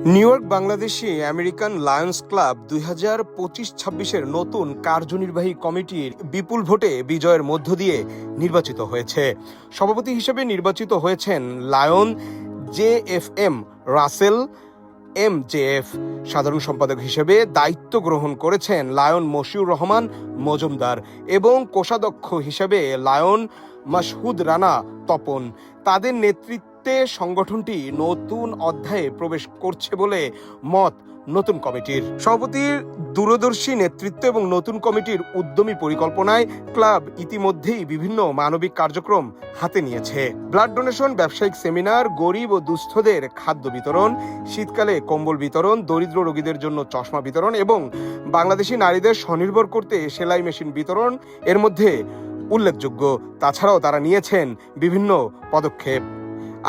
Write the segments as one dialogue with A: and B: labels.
A: New York Bangladeshi American Lions Club 2025-26-এর নতুন কার্যনির্বাহী কমিটির বিপুল ভোটে বিজয়ের মধ্য দিয়ে নির্বাচিত হয়েছে। সভাপতি হিসেবে নির্বাচিত হয়েছেন লায়ন JFM রাসেল MJF। সাধারণ সম্পাদক হিসেবে দায়িত্ব গ্রহণ করেছেন লায়ন মশিউর রহমান মজুমদার এবং কোষাধ্যক্ষ হিসেবে লায়ন মাসহুদ রানা তপন। তাদের নেতৃত্বে সংগঠনটি নতুন অধ্যায়ে প্রবেশ করছে বলে মত নতুন কমিটির সভাপতির দূরদর্শী নেতৃত্ব এবং নতুন কমিটির উদ্যমী পরিকল্পনায় ক্লাব ইতিমধ্যেই বিভিন্ন মানবিক কার্যক্রম হাতে নিয়েছে। ব্লাড ডোনেশন, ব্যবসায়িক সেমিনার, গরিব ও দুস্থদের খাদ্য বিতরণ, শীতকালে কম্বল বিতরণ, দরিদ্র রোগীদের জন্য চশমা বিতরণ এবং বাংলাদেশি নারীদের স্বনির্ভর করতে সেলাই মেশিন বিতরণ এর মধ্যে উল্লেখযোগ্য। তাছাড়াও তারা নিয়েছেন বিভিন্ন পদক্ষেপ।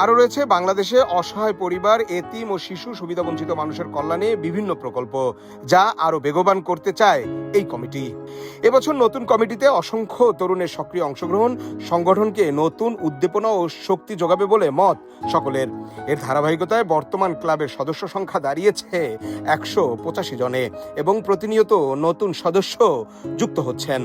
A: আরও রয়েছে বাংলাদেশে অসহায় পরিবার, এতিম ও শিশু সুবিধাবঞ্চিত মানুষের কল্যাণে বিভিন্ন প্রকল্প, যা আরও বেগবান করতে চায় এই কমিটি। এবছর নতুন কমিটিতে অসংখ্য তরুণের সক্রিয় অংশগ্রহণ সংগঠনকে নতুন উদ্দীপনা ও শক্তি যোগাবে বলে মত সকলের। এর ধারাবাহিকতায় বর্তমান ক্লাবের সদস্য সংখ্যা দাঁড়িয়েছে 185 জনে এবং প্রতিনিয়ত নতুন সদস্য যুক্ত হচ্ছেন।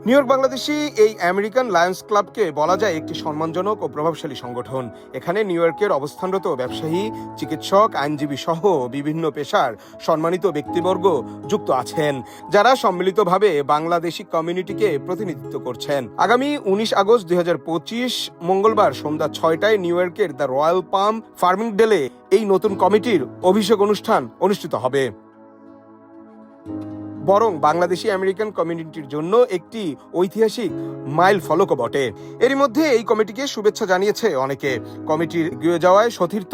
A: নিউ ইয়র্ক বাংলাদেশি এই আমেরিকান লায়ন্স ক্লাবকে বলা যায় একটি সম্মানজনক ও প্রভাবশালী সংগঠন। এখানে নিউ ইয়র্কের অবস্থানরত ব্যবসায়ী, চিকিৎসক, আইনজীবী সহ বিভিন্ন পেশার সম্মানিত ব্যক্তিবর্গ যুক্ত আছেন, যারা সম্মিলিতভাবে বাংলাদেশি কমিউনিটিকে প্রতিনিধিত্ব করছেন। আগামী 19 আগস্ট 2025 মঙ্গলবার সন্ধ্যা 6টায় নিউ ইয়র্কের দ্য রয়্যাল পাম ফার্মিংডেলে এই নতুন কমিটির অভিষেক অনুষ্ঠান অনুষ্ঠিত হবে। বরং বাংলাদেশি আমেরিকান কমিউনিটির জন্য একটি ঐতিহাসিক মাইল ফলকও বটে। এরই মধ্যে এই কমিটিকে শুভেচ্ছা জানিয়েছে অনেকে। কমিটির এগিয়ে যাওয়ায় সতীর্থ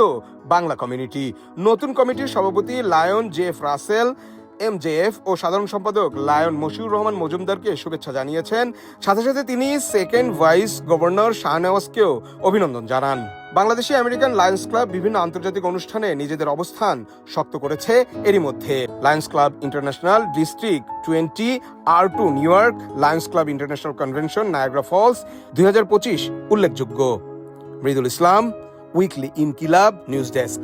A: বাংলা কমিউনিটি। নতুন কমিটির সভাপতি লায়ন JF রাসেল MJF ও সাধারণ সম্পাদক লায়ন মশিউর রহমান মজুমদারকে শুভেচ্ছা জানিয়েছেন। সাথে সাথে তিনি সেকেন্ড ভাইস গভর্নর শাহনেওয়াজকেও অভিনন্দন জানান। বাংলাদেশি আমেরিকান লায়ন্স ক্লাব বিভিন্ন আন্তর্জাতিক অনুষ্ঠানে নিজেদের অবস্থান শক্ত করেছে। এরই মধ্যে Lions Club International District 20 R2 New York, Lions Club International Convention Niagara Falls 2025 উল্লেখযোগ্য। Mridul Islam, weekly Inqilab news desk.